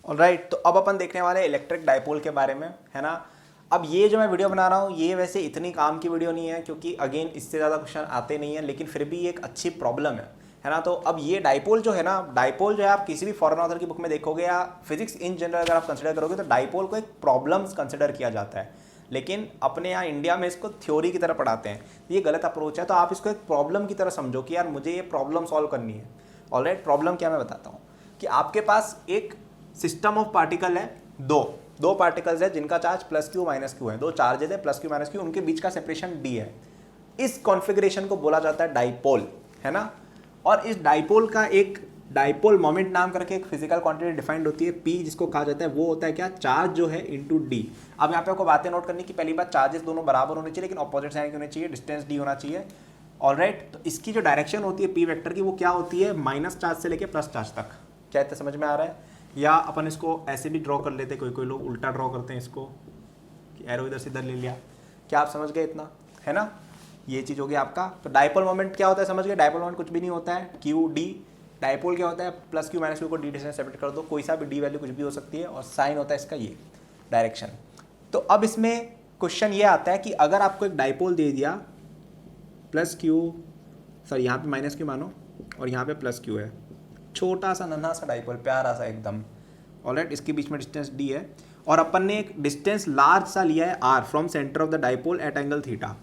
Alright, तो अब अपन देखने वाले इलेक्ट्रिक डाइपोल के बारे में, है ना। अब ये जो मैं वीडियो बना रहा हूँ ये वैसे इतनी काम की वीडियो नहीं है, क्योंकि अगेन इससे ज़्यादा क्वेश्चन आते नहीं हैं, लेकिन फिर भी एक अच्छी प्रॉब्लम है ना। तो अब ये डाइपोल जो है ना, डाइपोल जो है आप किसी भी फॉरेन ऑथर की बुक में देखोगे या फिजिक्स इन जनरल अगर आप कंसिडर करोगे तो डाइपोल को एक प्रॉब्लम कंसिडर किया जाता है, लेकिन अपने यहाँ इंडिया में इसको थ्योरी की तरह पढ़ाते हैं। ये गलत अप्रोच है। तो आप इसको एक प्रॉब्लम की तरह समझो कि यार मुझे ये प्रॉब्लम सॉल्व करनी है। ऑलराइट, प्रॉब्लम क्या मैं बताता हूँ कि आपके पास एक सिस्टम ऑफ पार्टिकल है, दो पार्टिकल्स है जिनका charge plus Q minus Q है, दो चार्जेस है प्लस क्यू माइनस क्यू, उनके बीच का सेपरेशन डी है। इस कॉन्फ़िगरेशन को बोला जाता है डाइपोल, है ना। और इस डाइपोल का एक डाइपोल मोमेंट नाम करके एक फिजिकल क्वांटिटी डिफाइंड होती है पी, जिसको कहा जाता है, वो होता है क्या, चार्ज जो है इनटू डी। अब यहाँ पे आपको बातें नोट करनी कि पहली बात, चार्जेस दोनों बराबर होने चाहिए लेकिन ऑपोजिट साइन के होने चाहिए, डिस्टेंस डी होना चाहिए। ऑलराइट, तो इसकी जो डायरेक्शन होती है पी वेक्टर की वो क्या होती है, माइनस चार्ज से लेके प्लस चार्ज तक। क्या इतना समझ में आ रहा है? या अपन इसको ऐसे भी ड्रॉ कर लेते, कोई लोग उल्टा ड्रॉ करते हैं इसको कि एरो इधर से इधर ले लिया। क्या आप समझ गए इतना, है ना। ये चीज़ हो गई आपका। तो डाइपोल मोमेंट क्या होता है समझ गए। डाइपोल मोमेंट कुछ भी नहीं होता है, क्यू डी। डाइपोल क्या होता है, प्लस क्यू माइनस क्यू को डी डिस्टेंस सेपरेट कर दो, कोई सा भी डी वैल्यू कुछ भी हो सकती है, और साइन होता है इसका ये डायरेक्शन। तो अब इसमें क्वेश्चन ये आता है कि अगर आपको एक डाइपोल दे दिया प्लस क्यू, सर यहाँ पे माइनस क्यू मानो, और यहाँ पे प्लस क्यू है, छोटा सा नन्हा सा डाइपोल, प्यारा सा एकदम। ऑलराइट, इसके बीच में डिस्टेंस डी है और अपन ने एक डिस्टेंस लार्ज सा लिया है R from centre of the dipole at angle theta.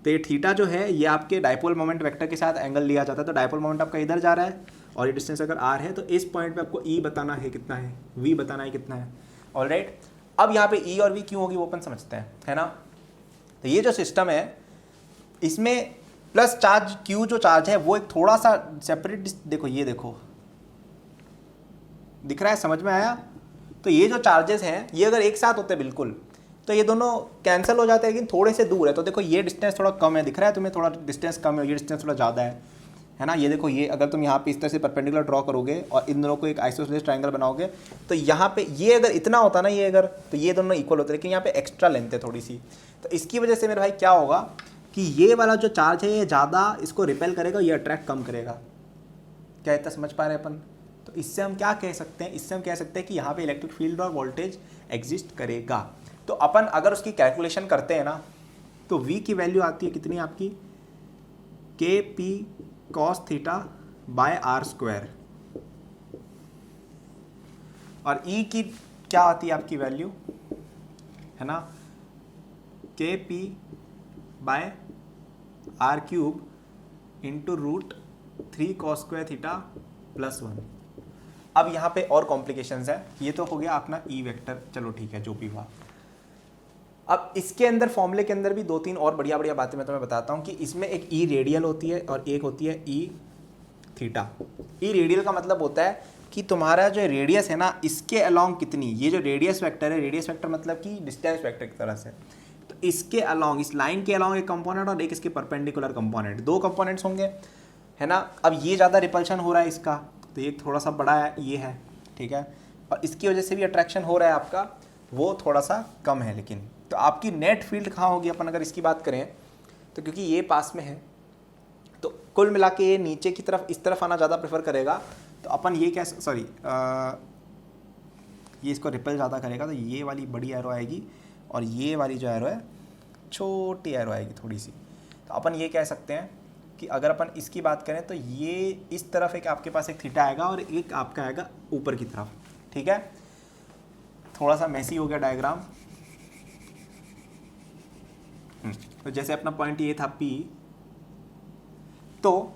तो ये थीटा जो है ये आपके डाइपोल मोमेंट वेक्टर के साथ एंगल लिया जाता है। तो डाइपोल मोमेंट आपका इधर जा रहा है और ये डिस्टेंस अगर आर है तो इस पॉइंट पे आपको ई बताना है कितना है, वी बताना है कितना है। ऑलराइट, अब यहाँ पे ई और वी क्यों होगी वो अपन समझते हैं, है ना। तो ये जो सिस्टम है इसमें प्लस चार्ज क्यू जो चार्ज है वो एक थोड़ा सा सेपरेट, देखो ये देखो दिख रहा है, समझ में आया। तो ये जो चार्जेस हैं ये अगर एक साथ होते हैं बिल्कुल तो ये दोनों कैंसिल हो जाते हैं, लेकिन थोड़े से दूर है। तो देखो ये डिस्टेंस थोड़ा कम है, दिख रहा है तुम्हें, थोड़ा डिस्टेंस कम है, ये डिस्टेंस थोड़ा ज़्यादा है ना। ये देखो, ये अगर तुम यहाँ पे इस तरह से परपेंडिकुलर ड्रॉ करोगे और इन दोनों को एक आइसोसेलेस ट्रायंगल बनाओगे तो यहाँ पे ये अगर इतना होता ना, ये अगर, तो ये दोनों इक्वल होते, लेकिन यहाँ पे एक्स्ट्रा लेंथ है थोड़ी सी। तो इसकी वजह से मेरे भाई क्या होगा कि ये वाला जो चार्ज है ये ज़्यादा इसको रिपेल करेगा, ये अट्रैक्ट कम करेगा। क्या इतना समझ पा रहे हैं अपन। तो इससे हम क्या कह सकते हैं, इससे हम कह सकते हैं कि यहाँ पे इलेक्ट्रिक फील्ड और वोल्टेज एग्जिस्ट करेगा। तो अपन अगर उसकी कैलकुलेशन करते हैं ना तो V की वैल्यू आती है कितनी आपकी, K P cos theta by are square, और E की क्या आती है आपकी वैल्यू, है ना, K P by are cube into root 3 cos square theta plus 1। अब यहाँ पे और कॉम्प्लिकेशंस है। ये तो हो गया अपना E वेक्टर, चलो ठीक है जो भी हुआ। अब इसके अंदर फॉर्मूले के अंदर भी दो तीन और बढ़िया बढ़िया बातें मैं तुम्हें बताता हूँ कि इसमें एक ई रेडियल होती है और एक होती है ई थीटा। ई रेडियल का मतलब होता है कि तुम्हारा जो रेडियस है ना इसके अलोंग कितनी, ये जो रेडियस वेक्टर है, रेडियस वेक्टर मतलब कि डिस्टेंस वेक्टर की तरह से, तो इसके अलोंग, इस लाइन के अलोंग एक कंपोनेंट और एक इसके परपेंडिकुलर कंपोनेंट, दो कंपोनेंट्स होंगे, है ना। अब ये ज़्यादा रिपल्शन हो रहा है इसका, तो ये थोड़ा सा बड़ा है, ये है, ठीक है, और इसकी वजह से भी अट्रैक्शन हो रहा है आपका, वो थोड़ा सा कम है। लेकिन तो आपकी नेट फील्ड कहाँ होगी अपन अगर इसकी बात करें तो, क्योंकि ये पास में है तो कुल मिला के ये नीचे की तरफ इस तरफ आना ज़्यादा प्रेफर करेगा। तो अपन ये क्या, सॉरी ये इसको रिपेल ज़्यादा करेगा, तो ये वाली बड़ी एरो आएगी और ये वाली जो एरो है छोटी एरो आएगी थोड़ी सी। तो अपन ये कह सकते हैं कि अगर अपन इसकी बात करें तो ये इस तरफ एक आपके पास एक थीटा आएगा और एक आपका आएगा ऊपर की तरफ, ठीक है। थोड़ा सा मैसी हो गया डायग्राम। तो जैसे अपना पॉइंट ये था P, तो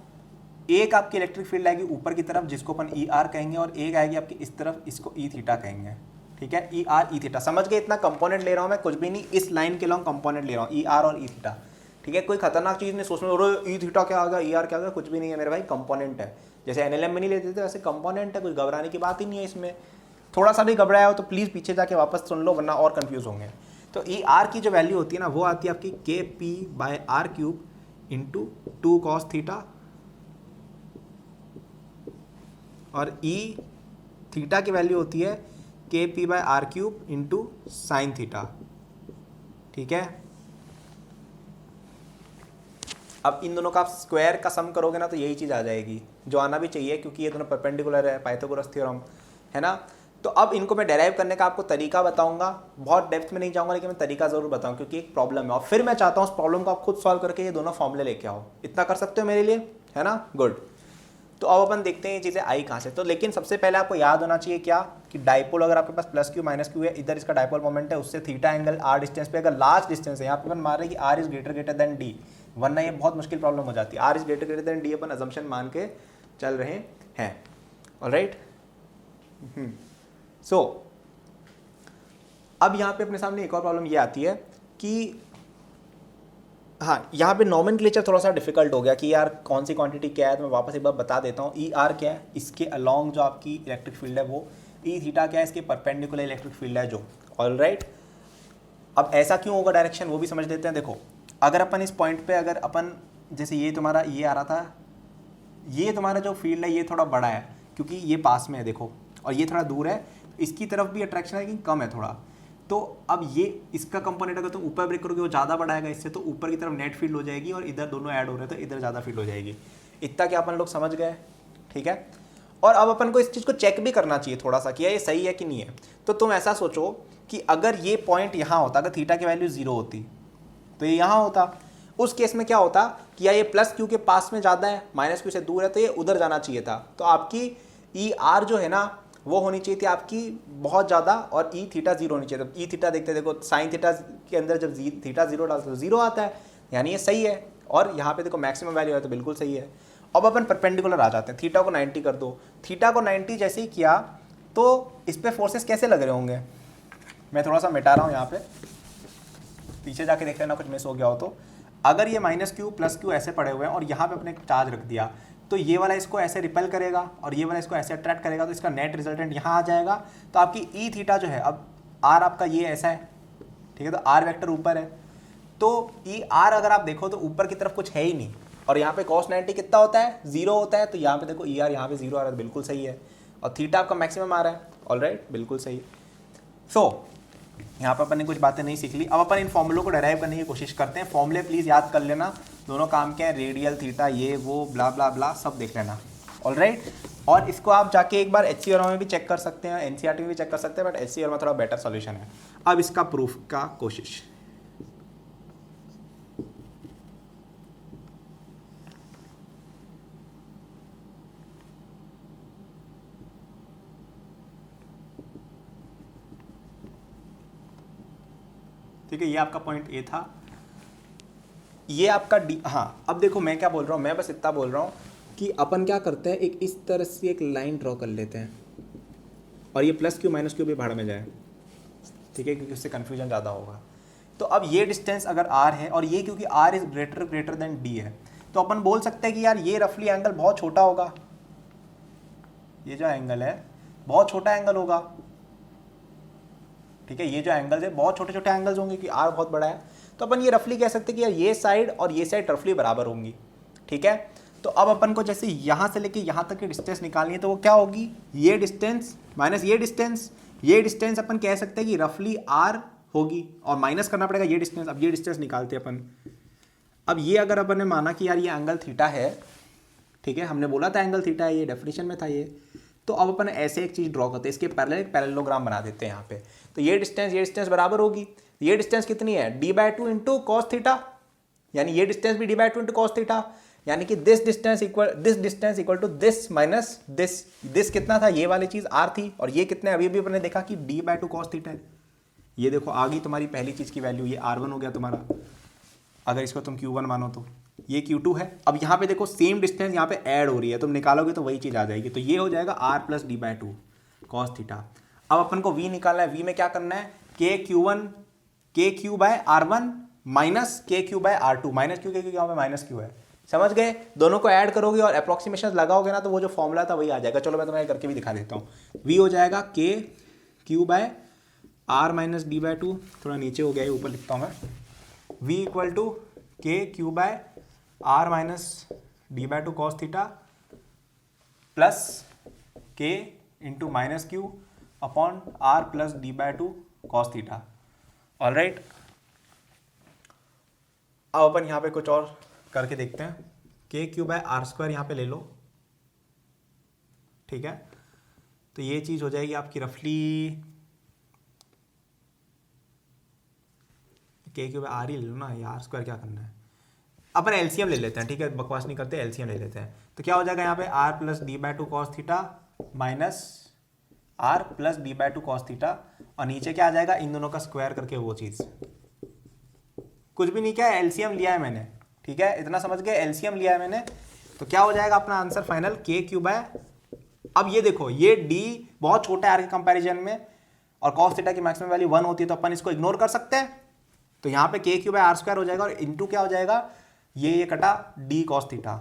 एक आपकी इलेक्ट्रिक फील्ड आएगी ऊपर की तरफ जिसको अपन ई आर कहेंगे, और एक आएगी आपकी इस तरफ, इसको ई थीटा कहेंगे, ठीक है। ई आर ई थीटा, समझ गए। इतना कंपोनेंट ले रहा हूँ मैं, कुछ भी नहीं, इस लाइन के लॉन्ग कंपोनेंट ले रहा हूँ, ई आर और ई थीटा, ठीक है। कोई खतरनाक चीज़ नहीं सोचना, अरे ई थीटा क्या आ गया, ई आर क्या आ गया, कुछ भी नहीं है मेरे भाई, कंपोनेंट है। जैसे एनएलएम में नहीं लेते थे वैसे कंपोनेंट है, कुछ घबराने की बात ही नहीं है इसमें। थोड़ा सा भी घबराया हो तो प्लीज़ पीछे जाके वापस सुन लो, वरना और कन्फ्यूज़ होंगे। तो ई आर की जो वैल्यू होती है ना वो आती है आपकी K P by are cube into 2 cos theta, और ई थीटा की वैल्यू होती है K P by are cube into sine theta, ठीक है। अब इन दोनों का आप स्क्वायर का सम करोगे ना तो यही चीज़ आ जाएगी जो आना भी चाहिए, क्योंकि ये दोनों परपेंडिकुलर है, पाइथागोरस थ्योरम, है ना। तो अब इनको मैं डेराइव करने का आपको तरीका बताऊंगा, बहुत डेप्थ में नहीं जाऊंगा लेकिन मैं तरीका जरूर बताऊं क्योंकि एक प्रॉब्लम है और फिर मैं चाहता हूं उस प्रॉब्लम को आप खुद सॉल्व करके ये दोनों फॉर्मूले लेके आओ। इतना कर सकते हो मेरे लिए, है ना? गुड। तो अब अपन देखते हैं ये चीज़ें आई कहाँ से। तो लेकिन सबसे पहले आपको याद होना चाहिए क्या कि डाइपोल अगर आपके पास प्लस क्यू माइनस क्यू है, इधर इसका डाइपोल मोमेंट है, उससे थीटा एंगल आर डिस्टेंस पे अगर लास्ट डिस्टेंस है, यहाँ पे अपन मान रहे हैं कि R is greater than D, वरना ये बहुत मुश्किल प्रॉब्लम हो जाती है। R is greater than D अपन अजम्पशन मान के चल रहे हैं। ऑलराइट। सो अब यहाँ पे अपने सामने एक और प्रॉब्लम ये आती है कि हाँ, यहाँ पे नॉमेनक्लेचर थोड़ा सा डिफिकल्ट हो गया कि यार कौन सी क्वांटिटी क्या है। तो मैं वापस एक बार बता देता हूँ। ई आर क्या है, इसके अलोंग जो आपकी इलेक्ट्रिक फील्ड है वो। ई थीटा क्या है, इसके परपेंडिकुलर इलेक्ट्रिक फील्ड है जो। ऑलराइट। अब ऐसा क्यों होगा डायरेक्शन वो भी समझ लेते हैं। देखो अगर अपन इस पॉइंट पे अगर अपन जैसे ये तुम्हारा ये आ रहा था, ये तुम्हारा जो फील्ड है ये थोड़ा बड़ा है क्योंकि ये पास में है देखो, और ये थोड़ा दूर है, इसकी तरफ भी अट्रैक्शन है लेकिन कम है थोड़ा। तो अब ये इसका कंपोनेंट अगर तुम ऊपर ब्रेक करोगे वो ज़्यादा बढ़ाएगा इससे, तो ऊपर की तरफ नेट फील्ड हो जाएगी और इधर दोनों ऐड हो रहे हैं तो इधर ज़्यादा फील्ड हो जाएगी। इतना क्या अपन लोग समझ गए? ठीक है। और अब अपन को इस चीज़ को चेक भी करना चाहिए थोड़ा सा कि ये सही है कि नहीं है। तो तुम ऐसा सोचो कि अगर ये पॉइंट यहाँ होता, अगर थीटा की वैल्यू 0 होती तो ये यहाँ होता। उस केस में क्या होता कि या ये प्लस क्यू के पास में ज़्यादा है, माइनस क्यू से दूर है, तो ये उधर जाना चाहिए था। तो आपकी ई आर जो है ना वो होनी चाहिए थी आपकी बहुत ज़्यादा, और ई थीटा 0 होनी चाहिए। तो ई थीटा देखते देखो साइन थीटा के अंदर जब थीटा 0 डालते तो 0 आता है, यानी ये सही है। और यहाँ पे देखो मैक्सिमम वैल्यू है तो बिल्कुल सही है। अब अपन परपेंडिकुलर आ जाते हैं, थीटा को 90 कर दो। थीटा को 90 जैसे ही किया तो इस पर फोर्सेस कैसे लग रहे होंगे? मैं थोड़ा सा मिटा रहा हूँ यहाँ पे, पीछे जाके देख लेना कुछ मिस हो गया हो तो। अगर ये माइनस क्यू प्लस क्यू ऐसे पड़े हुए हैं और यहाँ पे अपने चार्ज रख दिया तो ये वाला इसको ऐसे रिपेल करेगा और ये वाला इसको ऐसे अट्रैक्ट करेगा, तो इसका नेट रिजल्टेंट यहाँ आ जाएगा। तो आपकी ई थीटा जो है, अब आर आपका ये ऐसा है, ठीक है, तो आर वेक्टर ऊपर है, तो ई आर अगर आप देखो तो ऊपर की तरफ कुछ है ही नहीं। और यहाँ पे cos 90 कितना होता है? 0 होता है। तो यहाँ पे देखो ई आर यहाँ पे 0 आ रहा है, बिल्कुल सही है। और थीटा आपका मैक्सिमम आ रहा है। ऑलराइट, बिल्कुल सही। सो यहाँ पर अपन ने कुछ बातें नहीं सीख ली। अब अपन इन फॉर्मूलों को डेराइव करने की कोशिश करते हैं। फॉर्मूले प्लीज याद कर लेना, दोनों काम के हैं, रेडियल थीटा ये वो ब्ला ब्ला ब्ला सब देख लेना। ऑलराइट। और इसको आप जाके एक बार HC वर्मा में भी चेक कर सकते हैं, NCERT में भी चेक कर सकते हैं, बट HC वर्मा थोड़ा बेटर सॉल्यूशन है। अब इसका प्रूफ का कोशिश। ठीक है, ये आपका पॉइंट ए था, ये आपका डी। हाँ, अब देखो मैं क्या बोल रहा हूँ, मैं बस इतना बोल रहा हूँ कि अपन क्या करते हैं, एक इस तरह से एक लाइन ड्रॉ कर लेते हैं और ये प्लस क्यू माइनस क्यू भी भाड़ में जाए, ठीक है, क्योंकि उससे कन्फ्यूजन ज़्यादा होगा। तो अब ये डिस्टेंस अगर आर है और ये क्योंकि R is greater than D है, तो अपन बोल सकते हैं कि यार ये रफली एंगल बहुत छोटा होगा, ये जो एंगल है बहुत छोटा एंगल होगा। ठीक है, ये जो एंगल्स है बहुत छोटे छोटे एंगल्स होंगे कि आर बहुत बड़ा है। तो अपन ये रफली कह सकते हैं कि यार ये साइड और ये साइड रफली बराबर होंगी। ठीक है, तो अब अपन को जैसे यहाँ से लेके यहाँ तक की डिस्टेंस निकालनी है, तो वो क्या होगी, ये डिस्टेंस माइनस ये डिस्टेंस अपन कह सकते हैं कि रफली आर होगी, और माइनस करना पड़ेगा ये डिस्टेंस। अब ये डिस्टेंस निकालते हैं अपन। अब ये अगर अपन ने माना कि यार ये एंगल थीटा है, ठीक है, हमने बोला था एंगल थीटा है, ये डेफिनेशन में था ये, तो अब अपन ऐसे एक चीज़ ड्रॉ करते हैं, इसके पैरेलल एक पैरेललोग्राम बना देते हैं यहाँ पे। तो ये डिस्टेंस बराबर होगी, ये डिस्टेंस कितनी है, d/2 इंटू कॉस थीटा, यानी ये डिस्टेंस भी d/2 इंटू कॉस थीटा, यानी कि this distance equal to this minus this कितना था, ये वाली चीज़ r थी, और ये कितने अभी भी अपने देखा कि d/2 कॉस थीटा है। ये देखो आ गई तुम्हारी पहली चीज़ की वैल्यू, ये r1 हो गया तुम्हारा, अगर इसको तुम q1 मानो तो ये q2 है। अब यहाँ पे देखो सेम डिस्टेंस यहाँ पे ऐड हो रही है, तुम निकालोगे तो वही चीज़ आ जाएगी, तो ये हो जाएगा r plus d/2 cos theta. अब अपन को v निकालना है, v में क्या करना है, kq/r1 minus kq/r2, minus Q क्योंकि यहाँ पे माइनस क्यू है, समझ गए। दोनों को ऐड करोगे और अप्रोक्सीमेशन लगाओगे ना, तो वो जो फॉर्मूला था वही आ जाएगा। चलो मैं तुम्हें करके भी दिखा देता हूँ। v हो जाएगा kq/r माइनस d/2, थोड़ा नीचे हो गया है, ऊपर लिखता हूँ मैं, v equal to kq/r minus d/2 cos theta plus k into minus Q upon r plus d/2 cos theta. Alright, अब अपन यहाँ पे कुछ और करके देखते हैं। kq/r² यहाँ पे ले लो, ठीक है, तो ये चीज़ हो जाएगी आपकी रफली के क्यूब आर ही ले लो ना, ये आर स्क्वायर क्या करना है। अपन एलसीएम ले लेते हैं, ठीक है, बकवास नहीं करते, एलसीएम ले लेते हैं। तो क्या हो जाएगा यहाँ पे R plus D by two cos theta minus R plus D by two cos theta, और नीचे क्या आ जाएगा इन दोनों का स्क्वायर करके वो चीज़, कुछ भी नहीं, क्या है एलसीएम लिया है मैंने, ठीक है, इतना समझ गए, एलसीएम लिया है मैंने। तो क्या हो जाएगा अपना आंसर फाइनल के क्यूब है। अब ये देखो ये डी बहुत छोटा है आर के कंपैरिजन में, और कॉस थीटा की मैक्सिमम वैल्यू 1 होती है, तो अपन इसको इग्नोर कर सकते हैं। तो यहाँ पे के क्यूब है आर स्क्वायर हो जाएगा, और इंटू क्या हो जाएगा, ये कटा डी कॉस थीटा,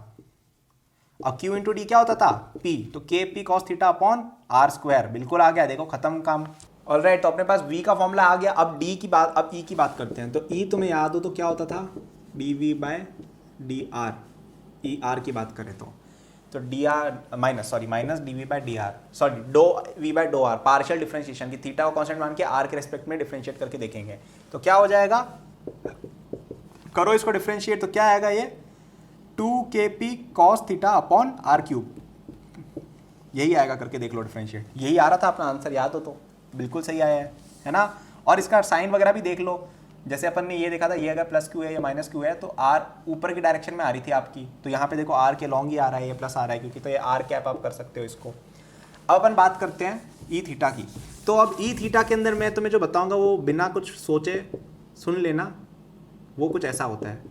और क्यू इंटू डी क्या होता था पी, तो K P cos theta upon R square, बिल्कुल आ गया, देखो खत्म काम। ऑलराइट, तो अपने पास v का फॉर्मूला आ गया। अब d की बात, अब e की बात करते हैं। तो e तुम्हें याद हो तो क्या होता था, dv by D R, E R की बात करें तो D R minus D V by D R, sorry do V by do R, partial differentiation की थीटा को कांस्टेंट मान के आर के रेस्पेक्ट में डिफरेंशिएट करके देखेंगे। तो क्या हो जाएगा, करो इसको डिफरेंशिएट, तो क्या आएगा ये 2kp cos theta upon r cube, यही आएगा, करके देख लो डिफरेंशिएट, यही आ रहा था अपना आंसर, याद हो तो बिल्कुल सही आया है ना। और इसका साइन वगैरह भी देख लो, जैसे अपन ने ये देखा था, ये अगर प्लस क्यू है या माइनस क्यू है, तो आर ऊपर की डायरेक्शन में आ रही थी आपकी, तो यहाँ पे देखो आर के लॉन्ग ही आ रहा है, ये प्लस आ रहा है क्योंकि, तो ये आर कैप आप कर सकते हो इसको। अब अपन बात करते हैं ई थीटा की। तो अब ई थीटा के अंदर मैं तुम्हें जो बताऊंगा वो बिना कुछ सोचे सुन लेना, वो कुछ ऐसा होता है,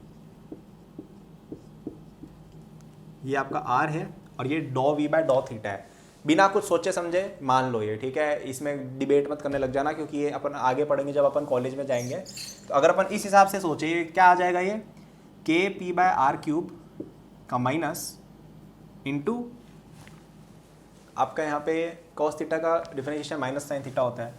ये आपका आर है और ये डॉ वी बाय डॉ थीटा है, बिना कुछ सोचे समझे मान लो ये, ठीक है, इसमें डिबेट मत करने लग जाना, क्योंकि ये अपन आगे पढ़ेंगे जब अपन कॉलेज में जाएंगे। तो अगर अपन इस हिसाब से सोचे, ये क्या आ जाएगा, ये के पी बाय आर क्यूब का माइनस इंटू आपका यहाँ पे कॉस थीटा का डिफरेंशिएशन माइनस साइन थीटा होता है,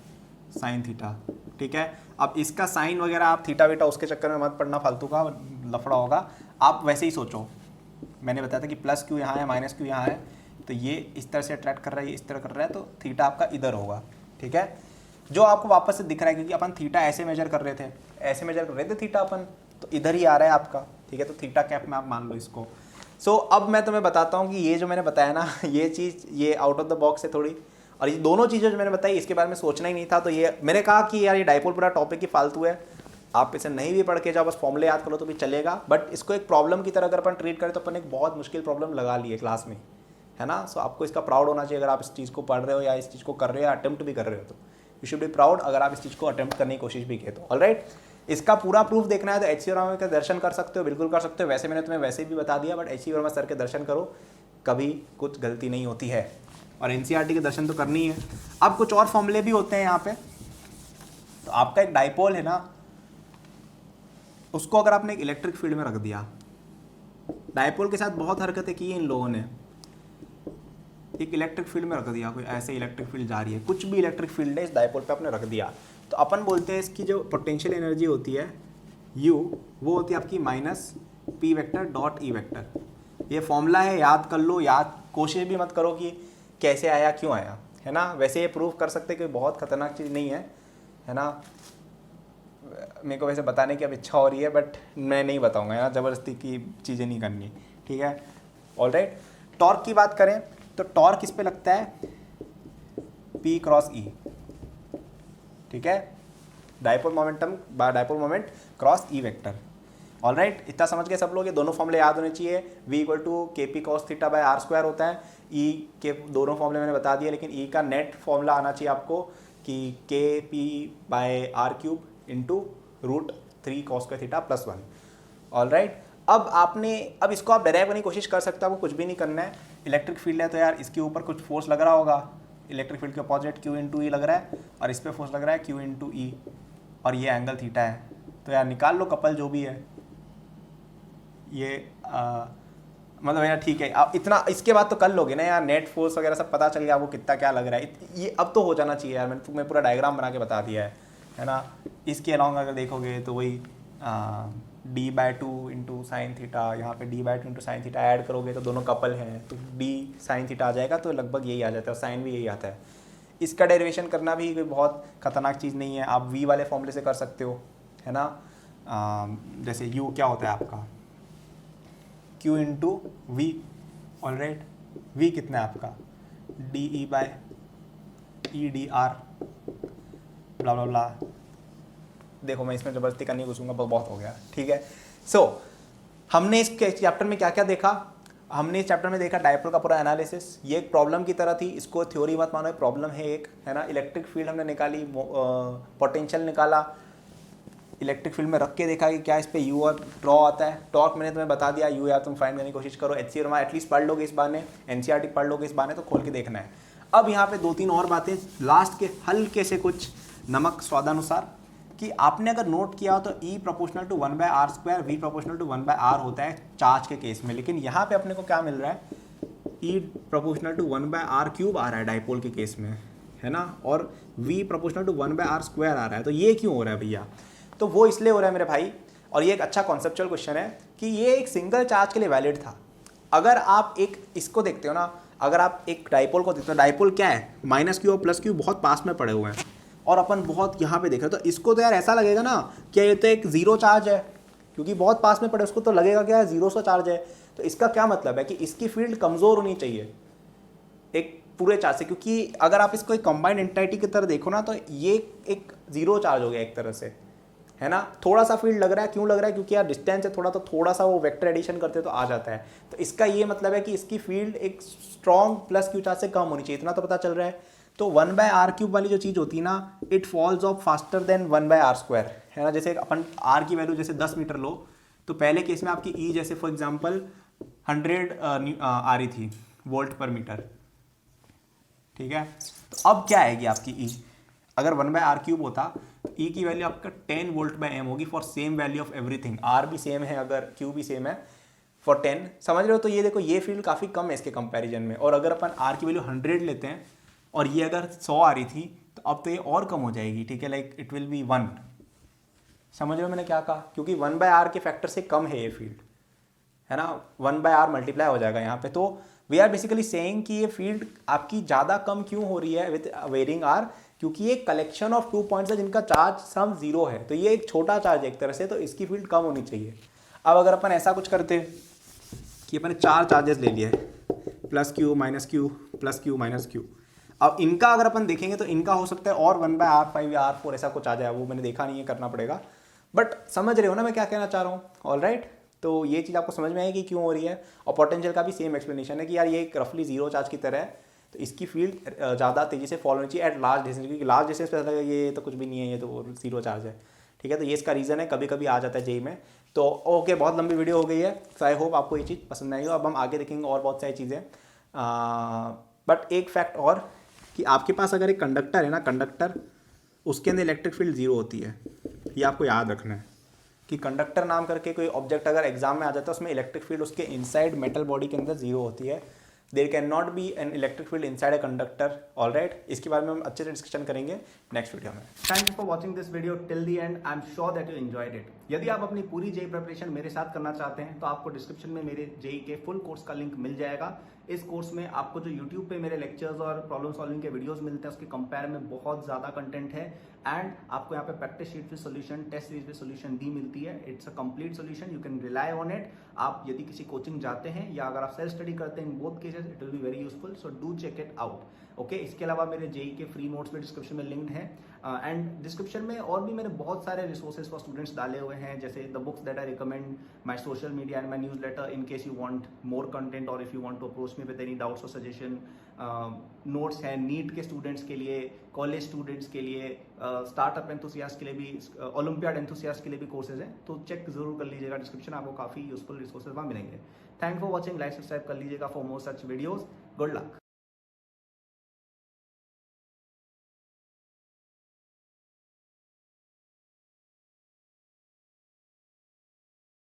साइन थीटा, ठीक है। अब इसका साइन वगैरह आप थीटा वीटा उसके चक्कर में मत पड़ना, फालतू का लफड़ा होगा, आप वैसे ही सोचो, मैंने बताया था कि प्लस क्यू यहाँ है माइनस क्यू यहाँ है, तो ये इस तरह से अट्रैक्ट कर रहा है, ये इस तरह कर रहा है, तो थीटा आपका इधर होगा, ठीक है, जो आपको वापस से दिख रहा है, क्योंकि अपन थीटा ऐसे मेजर कर रहे थे, ऐसे मेजर कर रहे थे थीटा अपन, तो इधर ही आ रहा है आपका, ठीक है, तो थीटा कैप में आप मान लो इसको। सो अब मैं तुम्हें बताता हूँ कि ये जो मैंने बताया ना, ये चीज़ ये आउट ऑफ द बॉक्स है थोड़ी, और ये दोनों चीज़ें जो मैंने बताई इसके बारे में सोचना ही नहीं था। तो ये मैंने कहा कि यार ये डाइपोल पूरा टॉपिक ही फालतू है, आप इसे नहीं भी पढ़ के जाओ, बस फॉर्मूले याद करो तो भी चलेगा, बट इसको एक प्रॉब्लम की तरह अगर अपन ट्रीट करें तो अपन एक बहुत मुश्किल प्रॉब्लम लगा लिए क्लास में, है ना। सो आपको इसका प्राउड होना चाहिए, अगर आप इस चीज़ को पढ़ रहे हो या इस चीज़ को कर रहे हो या अटेम्प्ट भी कर रहे हो, तो यू शुड बी प्राउड अगर आप इस चीज़ को अटेम्प्ट करने की कोशिश भी किए तो। ऑलराइट, इसका पूरा प्रूफ देखना है तो एच सी वर्मा के दर्शन कर सकते हो, बिल्कुल कर सकते हो, वैसे मैंने तुम्हें वैसे भी बता दिया, but H C Verma sir के दर्शन करो, कभी कुछ गलती नहीं होती है, और एनसीईआरटी के दर्शन तो करनी है। अब कुछ और फॉर्मूले भी होते हैं यहाँ पे। तो आपका एक डाइपोल है ना, उसको अगर आपने एक इलेक्ट्रिक फील्ड में रख दिया, डाइपोल के साथ बहुत हरकतें की इन लोगों ने, एक इलेक्ट्रिक फील्ड में रख दिया, कोई ऐसे इलेक्ट्रिक फील्ड जा रही है, कुछ भी इलेक्ट्रिक फील्ड है, इस डाइपोल पे आपने रख दिया, तो अपन बोलते हैं इसकी जो पोटेंशियल एनर्जी होती है U, वो होती है आपकी minus P vector dot E vector. ये फॉर्मूला है, याद कर लो, याद कोशिश भी मत करो कि कैसे आया क्यों आया, है ना। वैसे ये प्रूफ कर सकते कि बहुत खतरनाक चीज़ नहीं है ना। मेरे को वैसे बताने की अब इच्छा हो रही है, बट मैं नहीं बताऊंगा, है ना, ज़बरदस्ती की चीज़ें नहीं करनी, ठीक है। ऑलराइट, टॉर्क की बात करें तो टॉर्क किस पे लगता है, P क्रॉस E, ठीक है, dipole momentum bye dipole moment cross E vector. Alright, इतना समझ गए सब लोग, ये दोनों फॉर्मूले याद होने चाहिए। V equal to k P cos theta by are square होता है, E के दोनों फॉर्मूले मैंने बता दिए, लेकिन E का नेट फॉर्मूला आना चाहिए आपको कि k P by are cube into root 3 cos square theta plus 1। Alright, अब इसको आप डेराइव करने की कोशिश कर सकते हो, आपको कुछ भी नहीं करना है। इलेक्ट्रिक फील्ड है तो यार इसके ऊपर कुछ फोर्स लग रहा होगा, इलेक्ट्रिक फील्ड के अपोजिट Q इंटू ई लग रहा है, और इस पर फोर्स लग रहा है Q इंटू ई, और ये एंगल थीटा है, तो यार निकाल लो कपल जो भी है ये, मतलब यार ठीक है, आप इतना इसके बाद तो कर लोगे ना यार, नेट फोर्स वगैरह सब पता चल गया आपको कितना क्या लग रहा है, ये अब तो हो जाना चाहिए यार, मैंने तुम्हें पूरा डायग्राम बना के बता दिया है ना। इसके अलॉन्ग अगर देखोगे तो वही D by two into sine theta, यहाँ पे D by two into sine theta add करोगे तो दोनों कपल हैं, तो डी साइन थीटा आ जाएगा, तो लगभग यही आ जाता है, और साइन भी यही आता है। इसका डेरिवेशन करना भी कोई बहुत खतरनाक चीज़ नहीं है, आप वी वाले फॉर्मूले से कर सकते हो, है ना। जैसे यू क्या होता है आपका Q into V, alright, V कितना है आपका D E by EDR blah blah blah. देखो मैं इसमें ज़बरदस्ती करने की घुसूंगा, बहुत हो गया, ठीक है। सो हमने इस चैप्टर में क्या क्या देखा? हमने इस चैप्टर में देखा डायपोल का पूरा एनालिसिस। ये एक प्रॉब्लम की तरह थी, इसको थ्योरी मत मानो, प्रॉब्लम है एक, है ना। इलेक्ट्रिक फील्ड हमने निकाली, पोटेंशियल निकाला, इलेक्ट्रिक फील्ड में रख के देखा कि क्या इस पे यू और ड्रॉ आता है। टॉर्क मैंने तुम्हें बता दिया, यू यार तुम फाइंड करने की कोशिश करो, HCR में एटलीस्ट पढ़ लोगे इस बहाने, NCERT पढ़ लोगे इस बहाने, तो खोल के देखना है। अब यहाँ पे 2-3 और बातें लास्ट के हल्के से कुछ नमक स्वादानुसार, कि आपने अगर नोट किया हो तो E proportional to 1/r², V proportional to 1/r होता है चार्ज के केस में, लेकिन यहाँ पे अपने को क्या मिल रहा है, E प्रोपोर्शनल टू 1/r³ आ रहा है डायपोल के केस में, है ना, और V प्रोपोर्शनल टू 1/r² आ रहा है। तो ये क्यों हो रहा है भैया? तो वो इसलिए हो रहा है मेरे भाई, और ये एक अच्छा कॉन्सेप्चुअल क्वेश्चन है कि ये एक सिंगल चार्ज के लिए वैलिड था। अगर आप एक इसको देखते हो ना, अगर आप एक डायपोल को देखते हो, डायपोल क्या है, -q और +q बहुत पास में पड़े हुए हैं, और अपन बहुत यहाँ पे देख रहे हैं, तो इसको तो यार ऐसा लगेगा ना कि ये तो एक जीरो चार्ज है, क्योंकि बहुत पास में पड़े, उसको तो लगेगा क्या जीरो सा चार्ज है। तो इसका क्या मतलब है कि इसकी फील्ड कमज़ोर होनी चाहिए एक पूरे चार्ज से, क्योंकि अगर आप इसको एक कंबाइंड एंटिटी की तरह देखो ना, तो ये एक जीरो चार्ज हो गया एक तरह से, है ना। थोड़ा सा फील्ड लग रहा है, क्यों लग रहा है, क्योंकि यार डिस्टेंस है थोड़ा, तो थोड़ा सा वो वेक्टर एडिशन करते तो आ जाता है। तो इसका ये मतलब है कि इसकी फील्ड एक स्ट्रॉन्ग +q चार्ज से कम होनी चाहिए, इतना तो पता चल रहा है। तो 1/r³ वाली जो चीज़ होती है ना, it falls of faster than 1/r², है ना। जैसे अपन r की वैल्यू जैसे 10 मीटर लो, तो पहले केस में आपकी E जैसे फॉर एग्जांपल 100 आ रही थी वोल्ट पर मीटर, ठीक है। तो अब क्या आएगी आपकी E? अगर 1/r³ होता तो E की वैल्यू आपका 10 V/m होगी for same value of everything. R भी सेम है, अगर Q भी सेम है फॉर 10, समझ रहे हो। तो ये देखो, ये फील्ड काफ़ी कम है इसके कंपैरिजन में, और अगर अपन R की वैल्यू 100 लेते हैं और ये अगर 100 आ रही थी, तो अब तो ये और कम हो जाएगी, ठीक है, लाइक इट विल बी 1। समझ रहे हो मैंने क्या कहा? क्योंकि 1/r के फैक्टर से कम है ये फील्ड, है ना, 1/r मल्टीप्लाई हो जाएगा यहाँ पे। तो वी आर बेसिकली सेइंग कि ये फील्ड आपकी ज़्यादा कम क्यों हो रही है विद वेरिंग r, क्योंकि ये कलेक्शन ऑफ 2 पॉइंट्स है जिनका चार्ज सम 0 है। तो ये एक छोटा चार्ज है एक तरह से, तो इसकी फील्ड कम होनी चाहिए। अब अगर अपन ऐसा कुछ करते कि अपन 4 चार्जेस ले लिए, +q -q +q -q, अब इनका अगर अपन देखेंगे तो इनका हो सकता है और 1/r5 या r4 ऐसा कुछ आ जाए, वो मैंने देखा नहीं है, करना पड़ेगा, बट समझ रहे हो ना मैं क्या कहना चाह रहा हूँ। ऑलराइट, तो ये चीज़ आपको समझ में आएगी क्यों हो रही है। और पोटेंशियल का भी सेम एक्सप्लेनेशन है कि यार ये एक रफली जीरो चार्ज की तरह है, तो इसकी फील्ड ज़्यादा तेज़ी से फॉल होनी चाहिए एट लार्ज डिस्टेंस, क्योंकि लार्ज डिस्टेंस पे ऐसा लगेगा ये तो कुछ भी नहीं है, ये तो जीरो चार्ज है, ठीक है। तो ये इसका रीज़न है, कभी कभी आ जाता है जेई में। तो ओके, बहुत लंबी वीडियो हो गई है, तो आई होप आपको ये चीज़ पसंद आएगी। अब हम आगे देखेंगे और बहुत सारी चीज़ें, बट एक फैक्ट और, कि आपके पास अगर एक कंडक्टर है ना, कंडक्टर, उसके अंदर इलेक्ट्रिक फील्ड जीरो होती है, ये आपको याद रखना है कि कंडक्टर नाम करके कोई ऑब्जेक्ट अगर एग्जाम में आ जाता है, उसमें इलेक्ट्रिक फील्ड उसके इनसाइड मेटल बॉडी के अंदर जीरो होती है। There can not be an electric field inside a conductor. Alright, इसके बारे में हम अच्छे से डिस्कशन करेंगे नेक्स्ट वीडियो में। Thank you for watching this video till the end. I am sure that you enjoyed it. यदि आप अपनी पूरी जेई प्रिपरेशन मेरे साथ करना चाहते हैं, तो आपको डिस्क्रिप्शन में मेरे जेई के फुल कोर्स का लिंक मिल जाएगा। इस कोर्स में आपको जो यूट्यूब पे मेरे लेक्चर्स और प्रॉब्लम सॉल्विंग के वीडियोस मिलते हैं, उसके कंपेयर में बहुत ज़्यादा कंटेंट है, एंड आपको यहाँ पे practice sheet with solution, test series with solution भी मिलती है। It's a complete solution, you can rely on it. आप यदि किसी कोचिंग जाते हैं या अगर आप सेल्फ स्टडी करते हैं, in both cases it will be very useful, so do check it out. Okay, इसके अलावा मेरे जेई के फ्री नोट्स भी डिस्क्रिप्शन में लिंक्ड है, एंड डिस्क्रिप्शन में और भी मैंने बहुत सारे रिसोर्सेज फॉर स्टूडेंट्स डाले हुए हैं, जैसे the books that I recommend, my social media and my newsletter in case you want more content or if you want to approach me with any doubts or suggestion. Notes हैं NEET के students के लिए, college students के लिए, startup enthusiast के लिए भी, olympiad enthusiast के लिए भी कोर्सेज हैं, तो चेक जरूर कर लीजिएगा डिस्क्रिप्शन, आपको काफ़ी यूजफुल रिसोर्सेज वहाँ मिलेंगे। Thank for watching, like subscribe कर लीजिएगा for more such videos. Good luck.